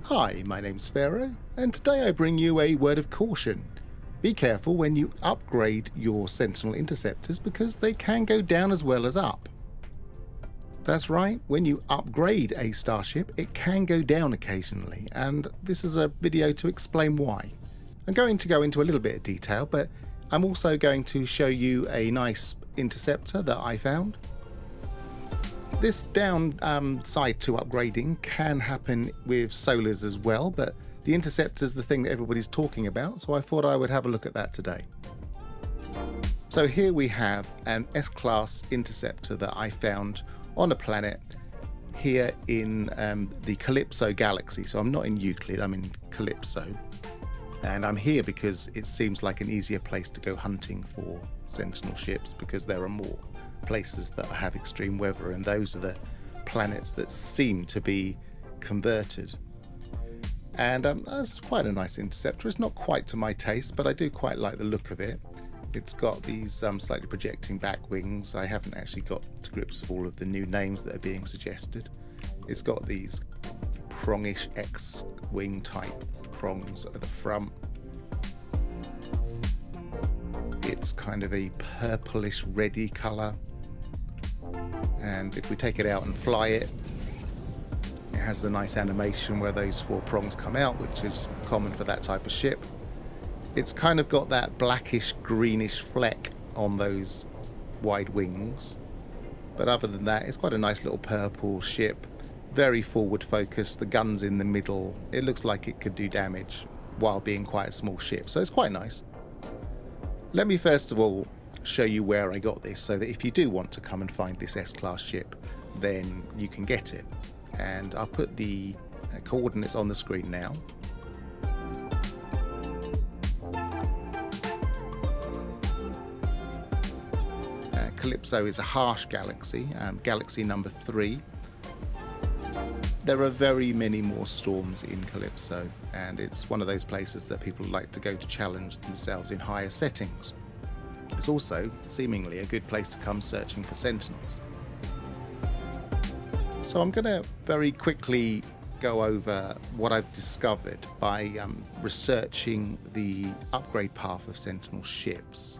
Hi, my name's Pharaoh, and today I bring you a word of caution. Be careful when you upgrade your Sentinel interceptors because they can go down as well as up. That's right, when you upgrade a starship, it can go down occasionally, and this is a video to explain why. I'm going to go into a little bit of detail, but I'm also going to show you a nice interceptor that I found. This downside to upgrading can happen with solars as well, but the interceptor is the thing that everybody's talking about, so I thought I would have a look at that today. So here we have an S-class interceptor that I found on a planet here in the Calypso galaxy. So I'm not in Euclid, I'm in Calypso. And I'm here because it seems like an easier place to go hunting for Sentinel ships because there are more places that have extreme weather, and those are the planets that seem to be converted. And that's quite a nice interceptor. It's not quite to my taste, but I do quite like the look of it. It's got these slightly projecting back wings. I haven't actually got to grips with all of the new names that are being suggested. It's got these prongish X-wing type prongs at the front. It's kind of a purplish reddy colour, and if we take it out and fly it, it has a nice animation where those four prongs come out, which is common for that type of ship. It's kind of got that blackish greenish fleck on those wide wings, but other than that it's quite a nice little purple ship, very forward focused. The gun's in the middle. It looks like it could do damage while being quite a small ship, so it's quite nice. Let me first of all show you where I got this, so that if you do want to come and find this S-class ship, then you can get it. And I'll put the coordinates on the screen now. Calypso is a harsh galaxy, galaxy number 3. There are very many more storms in Calypso, and it's one of those places that people like to go to challenge themselves in higher settings. It's also seemingly a good place to come searching for Sentinels. So I'm going to very quickly go over what I've discovered by researching the upgrade path of Sentinel ships.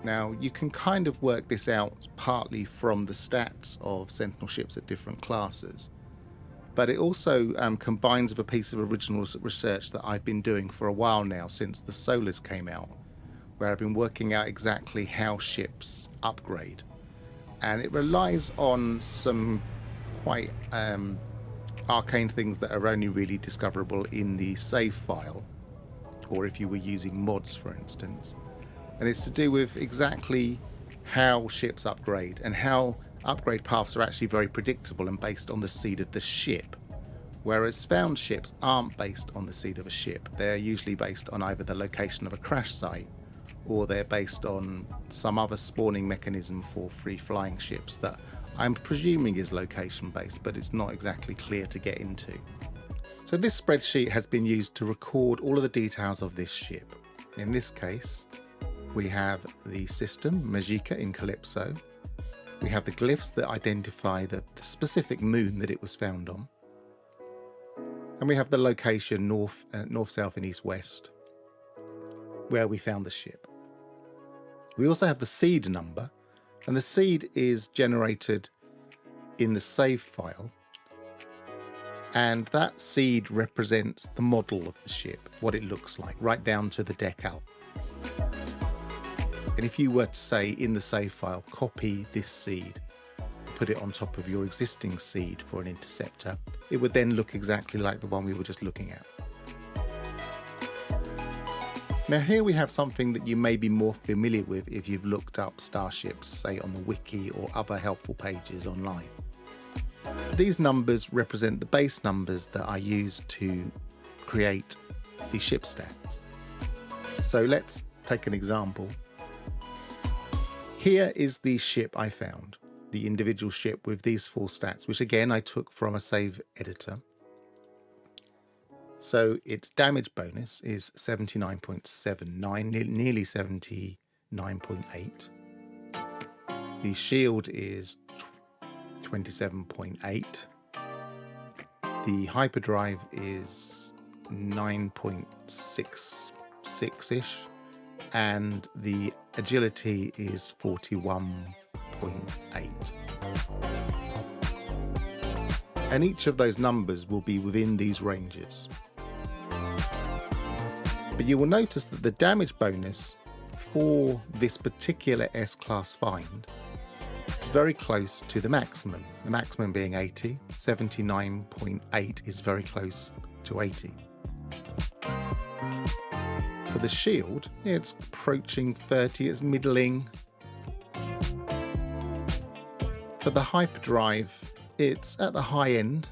Now, you can kind of work this out partly from the stats of Sentinel ships at different classes, but it also combines with a piece of original research that I've been doing for a while now, since the Solars came out, where I've been working out exactly how ships upgrade. And it relies on some quite arcane things that are only really discoverable in the save file, or if you were using mods, for instance. And it's to do with exactly how ships upgrade, and how upgrade paths are actually very predictable and based on the seed of the ship, whereas found ships aren't based on the seed of a ship. They're usually based on either the location of a crash site, or they're based on some other spawning mechanism for free flying ships that I'm presuming is location based, but it's not exactly clear to get into. So this spreadsheet has been used to record all of the details of this ship. In this case, we have the system, Majika in Calypso. We have the glyphs that identify the specific moon that it was found on. And we have the location north, south and east, west, where we found the ship. We also have the seed number, and the seed is generated in the save file. And that seed represents the model of the ship, what it looks like, right down to the decal. And if you were to say in the save file, copy this seed, put it on top of your existing seed for an interceptor, it would then look exactly like the one we were just looking at. Now here we have something that you may be more familiar with if you've looked up starships, say on the wiki or other helpful pages online. These numbers represent the base numbers that are used to create the ship stats. So let's take an example. Here is the ship I found, the individual ship with these 4 stats, which again I took from a save editor. So its damage bonus is 79.79, nearly 79.8. The shield is 27.8. The hyperdrive is 9.66-ish, and the agility is 41.8. And each of those numbers will be within these ranges. But you will notice that the damage bonus for this particular S-Class find is very close to the maximum. The maximum being 80, 79.8 is very close to 80. For the shield, it's approaching 30, it's middling. For the hyperdrive, it's at the high end.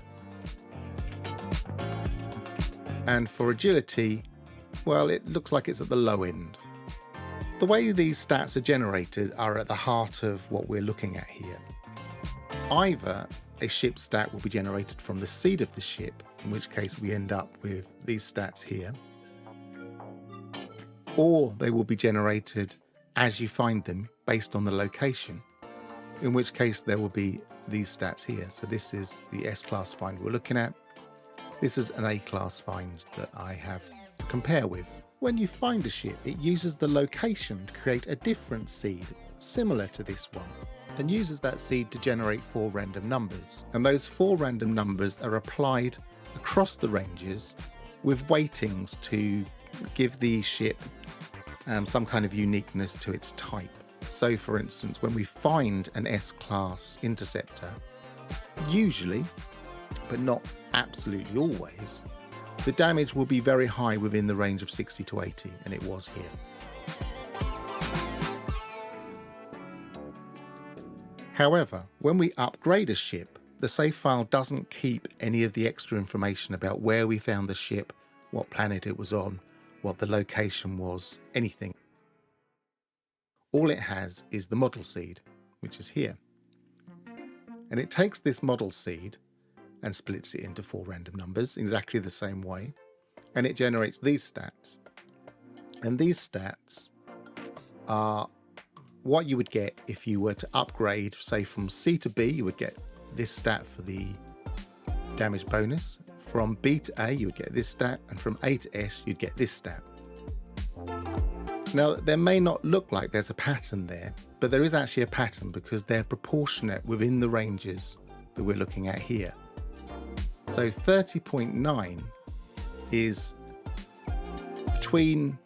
And for agility, well, it looks like it's at the low end. The way these stats are generated are at the heart of what we're looking at here. Either a ship stat will be generated from the seed of the ship, in which case we end up with these stats here, or they will be generated as you find them based on the location, in which case there will be these stats here. So this is the S-Class find we're looking at. This is an A-Class find that I have to compare with. When you find a ship, it uses the location to create a different seed similar to this one, and uses that seed to generate 4 random numbers. And those 4 random numbers are applied across the ranges with weightings to give the ship some kind of uniqueness to its type. So for instance, when we find an S-Class interceptor, usually, but not absolutely always, the damage will be very high within the range of 60 to 80, and it was here. However, when we upgrade a ship, the save file doesn't keep any of the extra information about where we found the ship, what planet it was on, what the location was, anything. All it has is the model seed, which is here. And it takes this model seed and splits it into 4 random numbers exactly the same way, and it generates these stats. And these stats are what you would get if you were to upgrade, say from C to B, you would get this stat for the damage bonus. From B to A, you would get this stat, and from A to S, you'd get this stat. Now, there may not look like there's a pattern there, but there is actually a pattern because they're proportionate within the ranges that we're looking at here. So 30.9 is between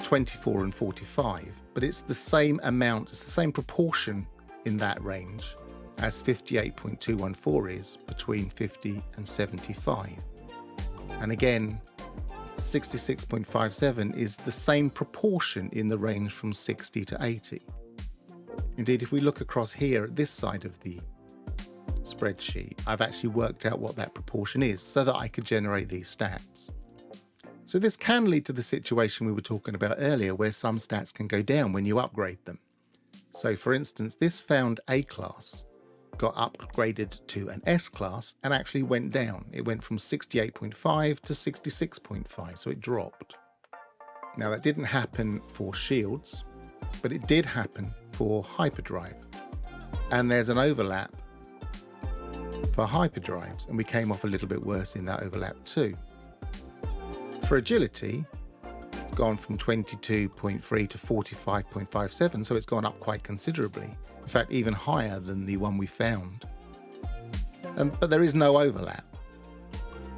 24 and 45, but it's the same amount, it's the same proportion in that range as 58.214 is between 50 and 75. And again, 66.57 is the same proportion in the range from 60 to 80. Indeed, if we look across here at this side of the spreadsheet, I've actually worked out what that proportion is so that I could generate these stats. So this can lead to the situation we were talking about earlier where some stats can go down when you upgrade them. So for instance, this found A-Class got upgraded to an S-Class and actually went down. It went from 68.5 to 66.5, so it dropped. Now that didn't happen for shields, but it did happen for hyperdrive. And there's an overlap for hyperdrives, and we came off a little bit worse in that overlap too. For agility, it's gone from 22.3 to 45.57, so it's gone up quite considerably. In fact, even higher than the one we found. But there is no overlap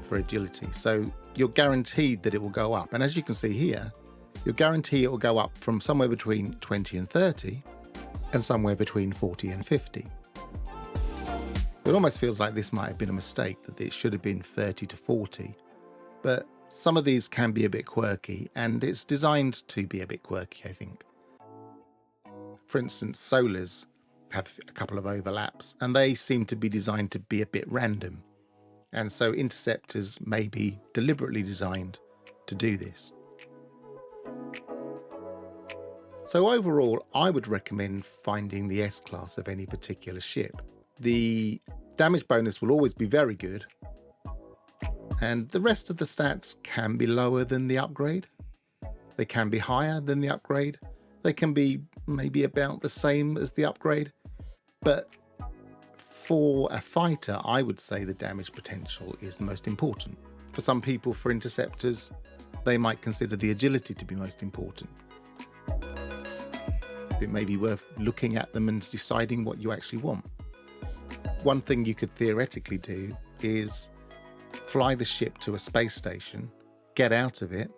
for agility, so you're guaranteed that it will go up. And as you can see here, you're guaranteed it will go up from somewhere between 20 and 30 and somewhere between 40 and 50. It almost feels like this might have been a mistake, that it should have been 30 to 40. But some of these can be a bit quirky, and it's designed to be a bit quirky, I think. For instance, solars have a couple of overlaps, and they seem to be designed to be a bit random. And so interceptors may be deliberately designed to do this. So overall, I would recommend finding the S-Class of any particular ship. The damage bonus will always be very good, and the rest of the stats can be lower than the upgrade. They can be higher than the upgrade. They can be maybe about the same as the upgrade. But for a fighter, I would say the damage potential is the most important. For some people, for interceptors, they might consider the agility to be most important. It may be worth looking at them and deciding what you actually want. One thing you could theoretically do is fly the ship to a space station, get out of it,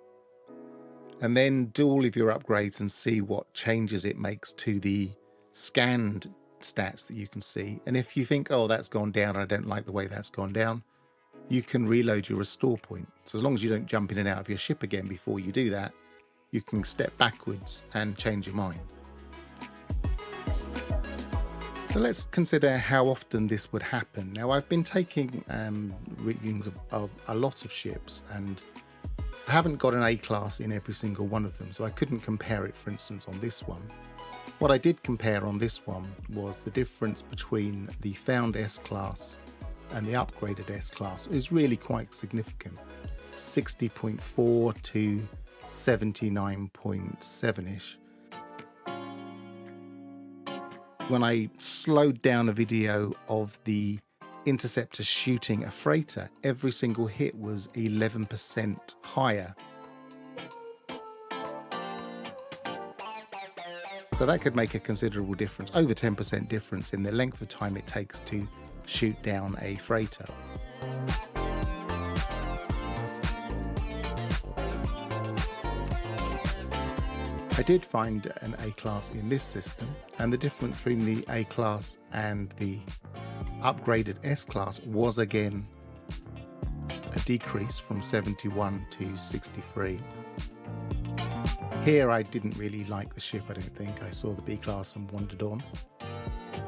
and then do all of your upgrades and see what changes it makes to the scanned stats that you can see. And if you think, oh, that's gone down, I don't like the way that's gone down, you can reload your restore point. So as long as you don't jump in and out of your ship again before you do that, you can step backwards and change your mind. So let's consider how often this would happen. Now, I've been taking readings of a lot of ships, and I haven't got an A class in every single one of them, so I couldn't compare it, for instance, on this one. What I did compare on this one was the difference between the found S class and the upgraded S class is really quite significant. 60.4 to 79.7-ish. When I slowed down a video of the interceptor shooting a freighter, every single hit was 11% higher. So that could make a considerable difference, over 10% difference in the length of time it takes to shoot down a freighter. I did find an A class in this system, and the difference between the A class and the upgraded S class was again a decrease from 71 to 63. Here I didn't really like the ship, I don't think. I saw the B class and wandered on.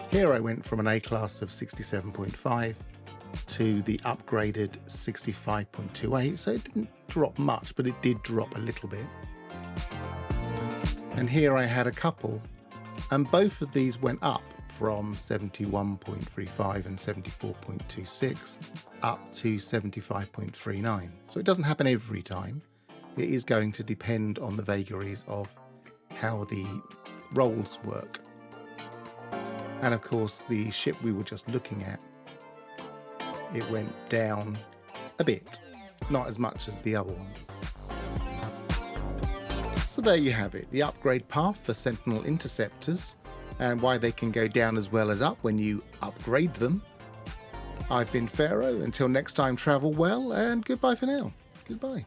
Here I went from an A class of 67.5 to the upgraded 65.28, so it didn't drop much, but it did drop a little bit. And here I had a couple, and both of these went up from 71.35 and 74.26 up to 75.39. So it doesn't happen every time. It is going to depend on the vagaries of how the rolls work. And of course, the ship we were just looking at, it went down a bit, not as much as the other one. So there you have it, the upgrade path for Sentinel interceptors and why they can go down as well as up when you upgrade them. I've been Pharaoh. Until next time, travel well, and goodbye for now. Goodbye.